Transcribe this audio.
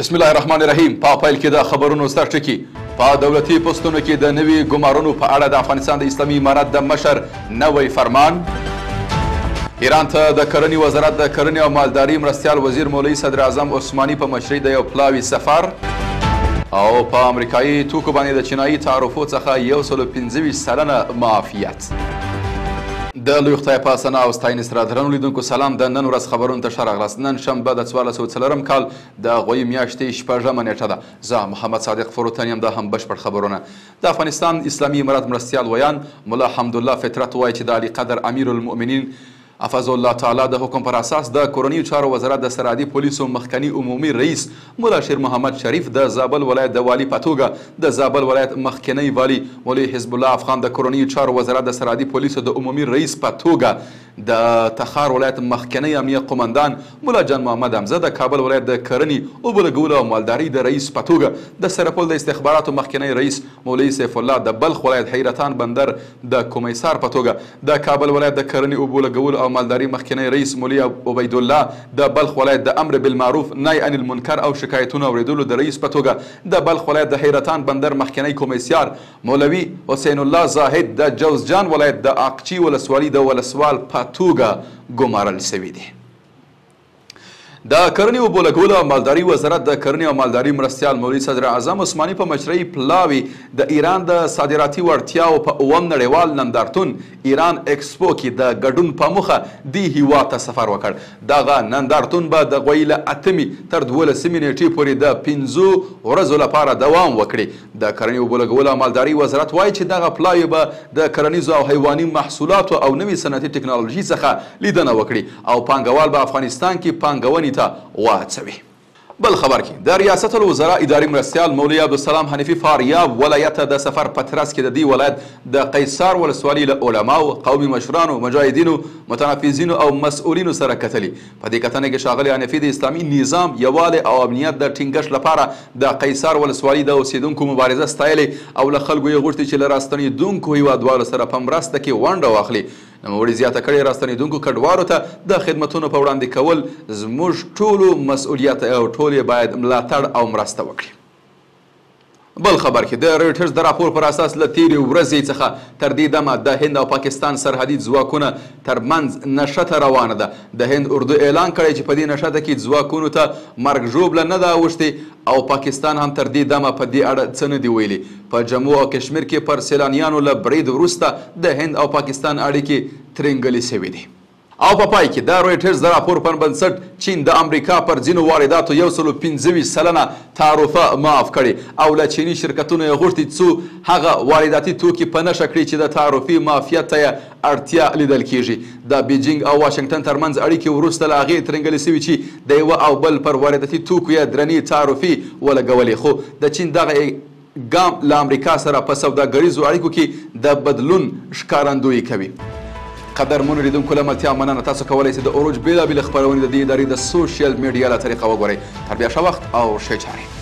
بسم الله الرحمن الرحیم. په پیل کې د خبرونو ستر ټکي. په دولتي پوسټونو کې د نوي ګمارونو په اړه د افغانستان د اسلامي امارت د مشر نوی فرمان. ایران ته د کرنې وزارت د کرنې او مالداري مرستیال وزیر مولوي صدر اعظم عثماني په مشرۍ د یو پلاوي سفر. او په امریکایي توکو باندې د چینایي تعرفو څخه 125 سلنه معافیت. د لوی خدای په ثنا او ستاینې سره درنو لیدونکو سلام. د نن ورځ خبرونو ته ښه راغلاست. نن شنبه د 1404 کال د غوی میاشتې 6مه نیټه ده. زه محمد صادق فروتن یم. دا هم بشپړ خبرونه. د افغانستان اسلامي امارت مرستیال ویان ملا حمدالله فطرت وایي چې د علی قدر امیر المؤمنین حفظ الله تعالی د حکم پر اساس د کورنیو چارو وزارت د سرحدي پولیسو مخکنی عمومي رئیس مولا شیر محمد شریف د زابل ولایت د والی په توګه د زابل ولایت مخکنی والی مولوي حزب الله افغان د کورنیو چارو وزارت د سرحدي پولیسو د عمومي رئیس په توګه د تخار ولایت مخکنی امنیه قومندان مولا جان محمد حمزه د کابل ولایت د کرنې اوبه لګولو او مالداري د رئیس په توګه د سرپل د استخباراتو مخکنی رئیس مولوي سیف الله د بلخ ولایت حیرتان بندر د کمیسار په توګه د کابل ولایت د کرنې اوبه لګولو او مالداري مخکنی رئیس مولوي عبید الله د بلخ ولایت د امر بالمعروف نهی عن المنکر او شکایتونو اوریدلو د رئیس په توګه د بلخ ولایت د حیرتان بندر مخکنی کمیسار مولوي حسین الله زاهد د جوزجان ولایت د اقچی ولسوالۍ د ولسوال په توګه ګمارل شوي دي. د کرنې اوبو لګولو او مالداري وزارت د کرنې او مالداري مرستیال مولوي صدر اعظم عثماني په مشرۍ پلاوي د ایران د صادراتي وړتیاو په 9 نړیوال نندارتون ایران ایکسپو کې د ګډون په موخه دې هیواد ته سفر وکړ. دغه نندارتون به د غوی له 8 تر 12 نیټې پورې د 15 ورځو لپاره دوام وکړي. د کرنې اوبو لګولو او مالداري وزارت وایي چې دغه پلاوي به د کرنیزو او حیواني محصولاتو او نوي صنعتي ټکنالوژي څخه لیدنه وکړي او پانګوال به افغانستان کې پانګونې ته واچوي. بل خبر کې د ریاست الوزرا اداري مرستیال مولوي عبدالسلام حنیفي فاریاب ولایت د سفر په ترڅ کې د دې ولایت د قیصار ولسوالۍ له علماو، قومي مشرانو، مجاهدینو، متنفذینو او مسؤلینو سره کتلي. په دې کتنه کې ښاغلي حنیفي د اسلامي نظام یووالی او امنیت د ټینګښت لپاره د قیصار ولسوالۍ د اوسیدونکو مبارزه ستایلې او له خلکو یې غوښتي چې له راستنېدونکو هیوادوالو سره په مرسته کې ونډه واخلي. نوموړي زیاته کړې راستنېدونکو کډوالو ته د خدمتونو په وړاندې کول زموږ ټولو مسؤلیت او ټول باید ملاتړ او مرسته وکړي. بل خبر کې د رویټرز د راپور پر اساس له تیرې ورځې څخه تر دې دمه د هند او پاکستان سرحدي ځواکونه ترمنځ نښته روانه ده. د هند اردو اعلان کړی چې په دې نښته کې ځواکونو ته مرګ ژوبله نه ده اوښتې او پاکستان هم تر دې دمه په دې اړه څه نه دي ویلي. په جموں او کشمیر کې پر سیلانیانو له برید وروسته د هند او پاکستان اړیکې ترنګلې شوي دي. او په پای کې د رویټرز د راپور پر بنسټ چین د امریکا پر ځینو وارداتو 125 سلنه تعرفه معاف کړي او له چیني شرکتونو یې غوښتي څو هغه وارداتي توکي په نښه کړي چې د تعرفي معافیت ته یې اړتیا لیدل کیږي. د بیجینګ او واشنګټن ترمنځ اړیکې وروسته له هغې ترنګلې شوي چې د یوه او بل پر وارداتي توکو یې درنې تعرفې ولګولې. خو د چین دغه ګام له امریکا سره په سوداګریزو اړیکو کې د بدلون ښکارندویي کوي. قدرمنو لیدونکو له ملتیا مننه. تاسو کولی شئ د اوروج بېلابېلې خپرونې د دې ادارې د سوشل میډیا له طریقه وګورئ. تر بیا ښه وخت او ښې چارې.